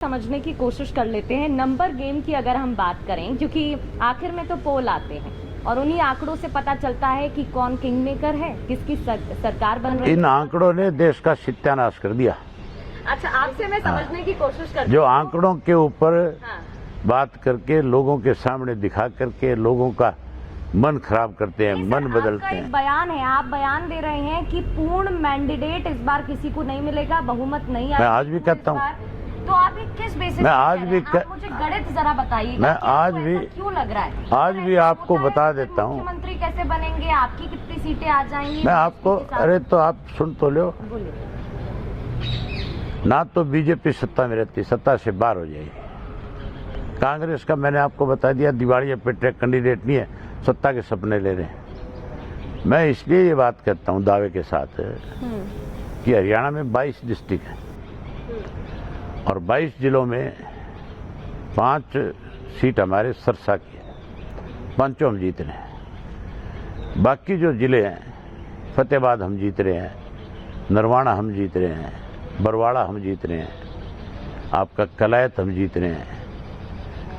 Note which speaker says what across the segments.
Speaker 1: समझने की कोशिश कर लेते हैं। नंबर गेम की अगर हम बात करें, क्योंकि आखिर में तो पोल आते हैं और उन्हीं आंकड़ों से पता चलता है कि कौन किंग मेकर है, किसकी सरकार बन रही है।
Speaker 2: इन आंकड़ों ने देश का सत्यानाश कर दिया।
Speaker 1: अच्छा, आपसे मैं समझने की कोशिश करती हूँ।
Speaker 2: जो आंकड़ों के ऊपर बात करके लोगों के सामने दिखा करके लोगों का मन खराब करते हैं, मन बदलते हैं।
Speaker 1: बयान है, आप बयान दे रहे हैं कि पूर्ण मैंडेट इस बार किसी को नहीं मिलेगा, बहुमत नहीं आएगा।
Speaker 2: मैं आज भी कहता हूँ,
Speaker 1: तो आप किस बेसिस
Speaker 2: मैं आज भी
Speaker 1: मुझे गणित जरा बताइए।
Speaker 2: मैं आज भी
Speaker 1: क्यों लग रहा है,
Speaker 2: आज भी आपको बता देता हूँ
Speaker 1: मुख्यमंत्री कैसे बनेंगे, आपकी कितनी सीटें आ जाएंगी।
Speaker 2: मैं आपको, अरे तो आप सुन तो लो, ना तो बीजेपी सत्ता में रहती, सत्ता से बाहर हो जाएगी। कांग्रेस का मैंने आपको बता दिया, दिवालिया पेट कैंडिडेट नहीं है, सत्ता के सपने ले रहे हैं। मैं इसलिए ये बात करता हूँ दावे के साथ कि हरियाणा में 22 डिस्ट्रिक्ट है और 22 जिलों में 5 सीट हमारे सरसा की है, 5 हम जीत रहे हैं। बाकी जो जिले हैं, फतेहाबाद हम जीत रहे हैं, नरवाना हम जीत रहे हैं, बरवाड़ा हम जीत रहे हैं, आपका कलायत हम जीत रहे हैं,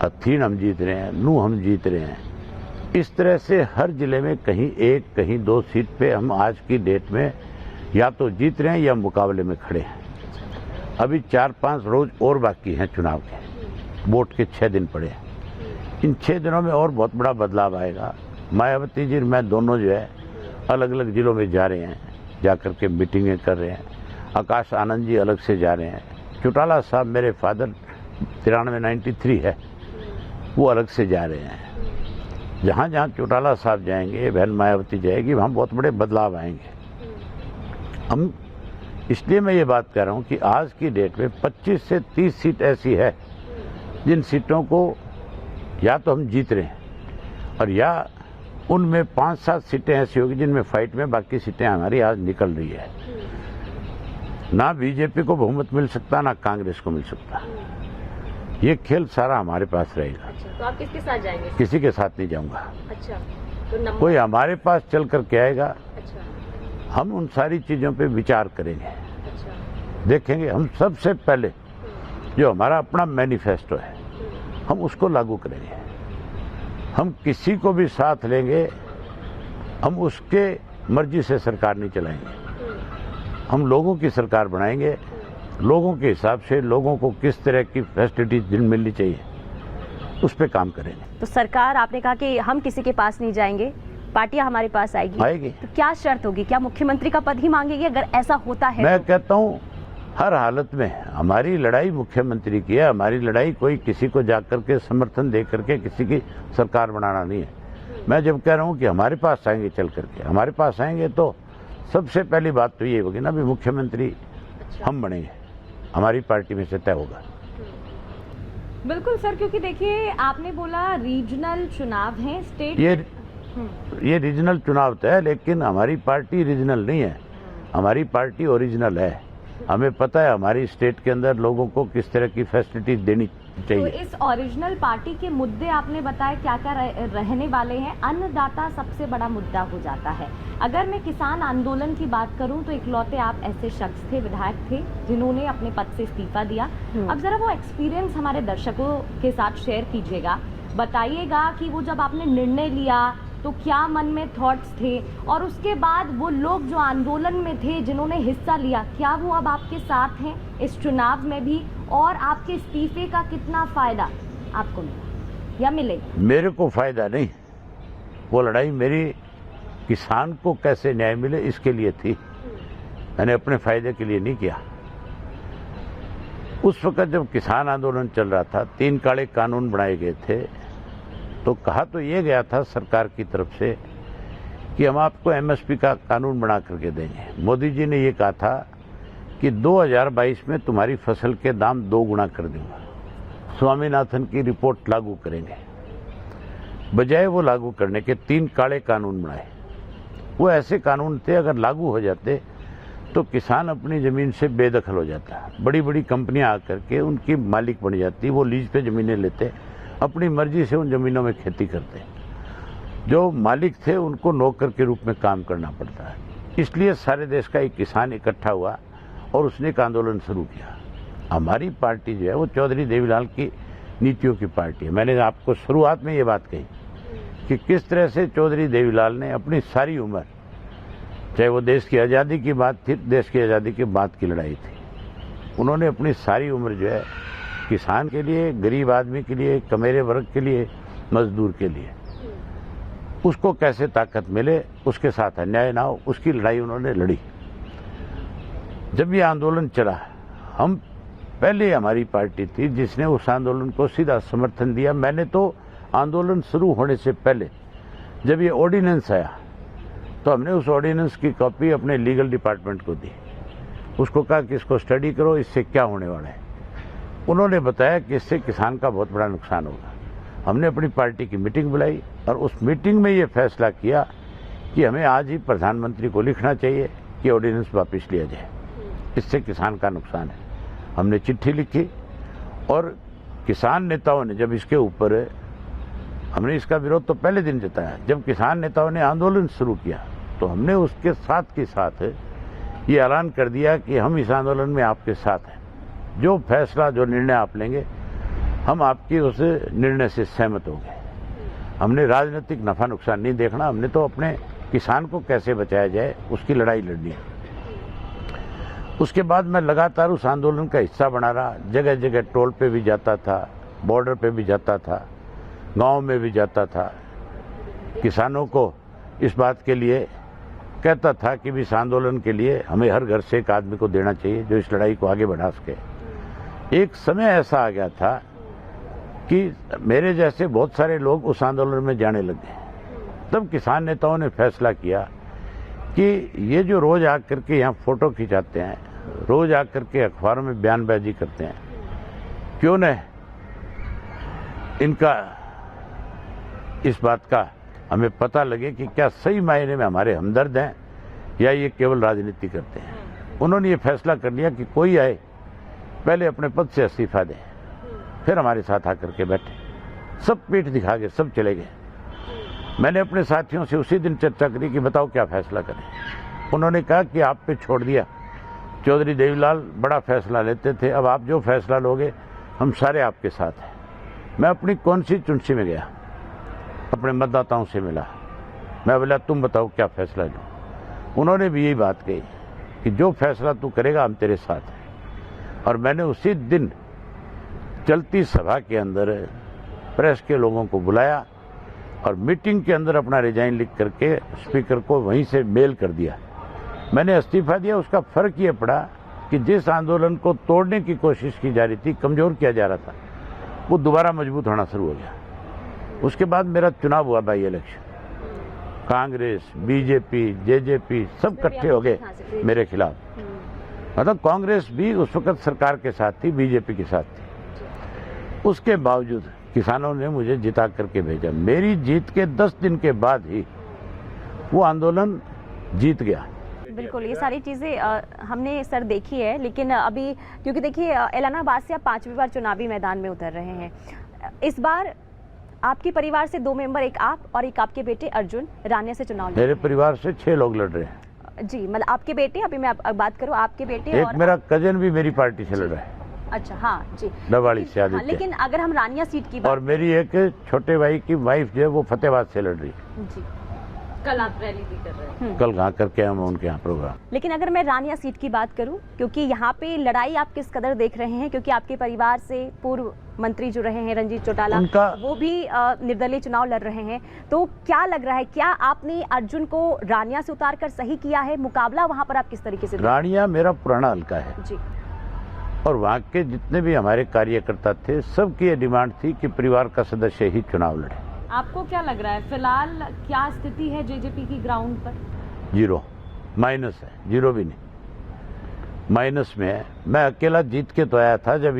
Speaker 2: अथीन हम जीत रहे हैं, नूह हम जीत रहे हैं। इस तरह से हर जिले में कहीं 1 कहीं 2 सीट पे हम आज की डेट में या तो जीत रहे हैं या मुकाबले में खड़े हैं। अभी 4-5 रोज और बाकी हैं चुनाव के, वोट के 6 दिन पड़े हैं। इन 6 दिनों में और बहुत बड़ा बदलाव आएगा। मायावती जी मैं दोनों जो है अलग अलग जिलों में जा रहे हैं, जाकर के मीटिंगें कर रहे हैं। आकाश आनंद जी अलग से जा रहे हैं। चौटाला साहब मेरे फादर 93 है, वो अलग से जा रहे हैं। जहाँ जहाँ चौटाला साहब जाएंगे, बहन मायावती जाएगी, वहाँ बहुत बड़े बदलाव आएंगे। हम इसलिए मैं ये बात कर रहा हूँ कि आज की डेट में 25 से 30 सीट ऐसी है जिन सीटों को या तो हम जीत रहे हैं और या उनमें 5-7 सीटें ऐसी होगी जिनमें फाइट में बाकी सीटें हमारी आज निकल रही है। ना बीजेपी को बहुमत मिल सकता, ना कांग्रेस को मिल सकता। ये खेल सारा हमारे पास रहेगा।
Speaker 1: अच्छा, तो आप किसके साथ जाएंगे?
Speaker 2: किसी के साथ नहीं जाऊंगा।
Speaker 1: अच्छा, तो
Speaker 2: कोई हमारे पास चल करके आएगा।
Speaker 1: अच्छा,
Speaker 2: हम उन सारी चीजों पे विचार करेंगे।
Speaker 1: अच्छा,
Speaker 2: देखेंगे। हम सबसे पहले जो हमारा अपना मैनिफेस्टो है हम उसको लागू करेंगे। हम किसी को भी साथ लेंगे, हम उसके मर्जी से सरकार नहीं चलाएंगे। हम लोगों की सरकार बनाएंगे, लोगों के हिसाब से लोगों को किस तरह की फैसिलिटीज मिलनी चाहिए उस पे काम करेंगे।
Speaker 1: तो सरकार, आपने कहा कि हम किसी के पास नहीं जाएंगे, पार्टियां हमारे पास आएगी। तो क्या शर्त होगी? क्या मुख्यमंत्री का पद ही मांगेगी अगर ऐसा होता है?
Speaker 2: मैं कहता हूँ हर हालत में हमारी लड़ाई मुख्यमंत्री की है। हमारी लड़ाई कोई किसी को जाकर के समर्थन दे करके किसी की सरकार बनाना नहीं है। मैं जब कह रहा हूँ कि हमारे पास आएंगे, चल करके हमारे पास आएंगे, तो सबसे पहली बात तो ये होगी ना भी मुख्यमंत्री हम बनेंगे, हमारी पार्टी में से तय होगा।
Speaker 1: बिल्कुल सर, क्योंकि देखिए आपने बोला रीजनल चुनाव है, स्टेट
Speaker 2: ये रीजनल चुनाव तो है, लेकिन हमारी पार्टी रीजनल नहीं है, हमारी पार्टी ओरिजिनल है। हमें पता है हमारी स्टेट के अंदर लोगों को किस तरह की फैसिलिटी देनी चाहिए।
Speaker 1: तो इस ओरिजिनल पार्टी के मुद्दे आपने बताया क्या क्या रहने वाले हैं। अन्नदाता सबसे बड़ा मुद्दा हो जाता है। अगर मैं किसान आंदोलन की बात करूं तो इकलौते आप ऐसे शख्स थे, विधायक थे, जिन्होंने अपने पद से इस्तीफा दिया। अब जरा वो एक्सपीरियंस हमारे दर्शकों के साथ शेयर कीजिएगा, बताइएगा कि वो जब आपने निर्णय लिया तो क्या मन में थॉट्स थे, और उसके बाद वो लोग जो आंदोलन में थे जिन्होंने हिस्सा लिया, क्या वो अब आपके साथ हैं इस चुनाव में भी, और आपके इस्तीफे का कितना फायदा आपको मिला या मिलेगा?
Speaker 2: मेरे को फायदा नहीं, वो लड़ाई मेरी किसान को कैसे न्याय मिले इसके लिए थी। मैंने अपने फायदे के लिए नहीं किया। उस वक्त जब किसान आंदोलन चल रहा था, 3 काले कानून बनाए गए थे, तो कहा तो ये गया था सरकार की तरफ से कि हम आपको एमएसपी का कानून बना करके देंगे। मोदी जी ने ये कहा था कि 2022 में तुम्हारी फसल के दाम 2 गुना कर दूंगा। स्वामीनाथन की रिपोर्ट लागू करेंगे। बजाय वो लागू करने के 3 काले कानून बनाए। वो ऐसे कानून थे अगर लागू हो जाते तो किसान अपनी जमीन से बेदखल हो जाता। बड़ी बड़ी कंपनियां आकर के उनकी मालिक बन जाती, वो लीज पे जमीनें लेते, अपनी मर्जी से उन जमीनों में खेती करते। जो मालिक थे उनको नौकर के रूप में काम करना पड़ता है। इसलिए सारे देश का एक किसान इकट्ठा हुआ और उसने एक आंदोलन शुरू किया हमारी पार्टी जो है वो चौधरी देवीलाल की नीतियों की पार्टी है। मैंने आपको शुरुआत में ये बात कही कि किस तरह से चौधरी देवीलाल ने अपनी सारी उम्र, चाहे वो देश की आज़ादी की बात थी, देश की आज़ादी के बाद की लड़ाई थी, उन्होंने अपनी सारी उम्र जो है किसान के लिए, गरीब आदमी के लिए, कमेरे वर्ग के लिए, मजदूर के लिए, उसको कैसे ताकत मिले, उसके साथ अन्याय ना हो, उसकी लड़ाई उन्होंने लड़ी। जब ये आंदोलन चला, हम पहले हमारी पार्टी थी जिसने उस आंदोलन को सीधा समर्थन दिया। मैंने तो आंदोलन शुरू होने से पहले जब ये ऑर्डिनेंस आया तो हमने उस ऑर्डिनेंस की कॉपी अपने लीगल डिपार्टमेंट को दी, उसको कहा कि इसको स्टडी करो, इससे क्या होने वाला है। उन्होंने बताया कि इससे किसान का बहुत बड़ा नुकसान होगा। हमने अपनी पार्टी की मीटिंग बुलाई और उस मीटिंग में ये फैसला किया कि हमें आज ही प्रधानमंत्री को लिखना चाहिए कि ऑर्डिनेंस वापस लिया जाए, इससे किसान का नुकसान है। हमने चिट्ठी लिखी और किसान नेताओं ने जब इसके ऊपर, हमने इसका विरोध तो पहले दिन जताया, जब किसान नेताओं ने आंदोलन शुरू किया तो हमने उसके साथ के साथ ये ऐलान कर दिया कि हम इस आंदोलन में आपके साथ हैं, जो फैसला, जो निर्णय आप लेंगे, हम आपकी उस निर्णय से सहमत होंगे। हमने राजनीतिक नफा नुकसान नहीं देखना, हमने तो अपने किसान को कैसे बचाया जाए उसकी लड़ाई लड़नी है। उसके बाद मैं लगातार उस आंदोलन का हिस्सा बना रहा, जगह जगह टोल पे भी जाता था, बॉर्डर पे भी जाता था, गांव में भी जाता था, किसानों को इस बात के लिए कहता था कि इस आंदोलन के लिए हमें हर घर से एक आदमी को देना चाहिए जो इस लड़ाई को आगे बढ़ा सके। एक समय ऐसा आ गया था कि मेरे जैसे बहुत सारे लोग उस आंदोलन में जाने लगे। तब किसान नेताओं ने फैसला किया कि ये जो रोज आकर के यहाँ फोटो खिंचाते हैं, रोज आकर के अखबारों में बयानबाजी करते हैं, क्यों न इनका इस बात का हमें पता लगे कि क्या सही मायने में हमारे हमदर्द हैं या ये केवल राजनीति करते हैं। उन्होंने ये फैसला कर लिया कि कोई आए पहले अपने पद से इस्तीफा दे, फिर हमारे साथ आकर के बैठे। सब पीठ दिखा के सब चले गए। मैंने अपने साथियों से उसी दिन चर्चा करी कि बताओ क्या फैसला करें। उन्होंने कहा कि आप पे छोड़ दिया, चौधरी देवीलाल बड़ा फैसला लेते थे, अब आप जो फैसला लोगे हम सारे आपके साथ हैं। मैं अपनी कॉन्स्टिट्यूंसी में गया, अपने मतदाताओं से मिला, मैं बोला तुम बताओ क्या फैसला लो। उन्होंने भी यही बात कही कि जो फैसला तू करेगा हम तेरे साथ हैं। और मैंने उसी दिन चलती सभा के अंदर प्रेस के लोगों को बुलाया और मीटिंग के अंदर अपना रिजाइन लिख करके स्पीकर को वहीं से मेल कर दिया। मैंने इस्तीफा दिया। उसका फर्क ये पड़ा कि जिस आंदोलन को तोड़ने की कोशिश की जा रही थी, कमजोर किया जा रहा था, वो दोबारा मजबूत होना शुरू हो गया। उसके बाद मेरा चुनाव हुआ, by election. Congress, BJP, JJP सब इकट्ठे हो गए मेरे खिलाफ। मतलब कांग्रेस भी उस वक्त सरकार के साथ थी, बीजेपी के साथ थी। उसके बावजूद किसानों ने मुझे जिता करके भेजा। मेरी जीत के 10 दिन के बाद ही वो आंदोलन जीत गया।
Speaker 1: बिल्कुल, ये सारी चीज़ें हमने सर देखी है, लेकिन अभी क्योंकि देखिए एलानाबाद से आप 5वीं बार चुनावी मैदान में उतर रहे हैं। इस बार आपके परिवार से 2 मेंबर, एक आप और एक आपके बेटे अर्जुन रानिया से चुनाव लड़ रहे हैं।
Speaker 2: मेरे परिवार से 6 लोग लड़ रहे हैं
Speaker 1: जी। मतलब आपके बेटे, अभी मैं बात करूं आपके बेटे,
Speaker 2: एक
Speaker 1: और
Speaker 2: मेरा कजन भी मेरी पार्टी से लड़ रहा है।
Speaker 1: अच्छा, हाँ जी,
Speaker 2: दवाड़ी से आदित्य।
Speaker 1: लेकिन अगर हम रानिया सीट की बात,
Speaker 2: और मेरी एक छोटे भाई की वाइफ जो है वो फतेहाबाद से लड़ रही है
Speaker 1: जी।
Speaker 3: कल आप रैली भी कर रहे हैं।
Speaker 2: कल कहाँ करके हम उनके यहाँ प्रोग्राम।
Speaker 1: लेकिन अगर मैं रानिया सीट की बात करूं, क्योंकि यहाँ पे लड़ाई आप किस कदर देख रहे हैं, क्योंकि आपके परिवार से पूर्व मंत्री जो रहे हैं रंजीत चौटाला, वो भी निर्दलीय चुनाव लड़ रहे हैं, तो क्या लग रहा है, क्या आपने अर्जुन को रानिया से उतार कर सही किया है? मुकाबला वहाँ पर आप किस तरीके से?
Speaker 2: रानिया मेरा पुराना हल्का है
Speaker 1: जी,
Speaker 2: और वहाँ के जितने भी हमारे कार्यकर्ता थे, सबकी ये डिमांड थी कि परिवार का सदस्य ही चुनाव लड़े।
Speaker 3: आपको क्या लग रहा है फिलहाल क्या स्थिति है जेजेपी की ग्राउंड पर?
Speaker 2: 0 माइनस है, 0 भी नहीं, माइनस में है। मैं अकेला जीत के तो आया था जब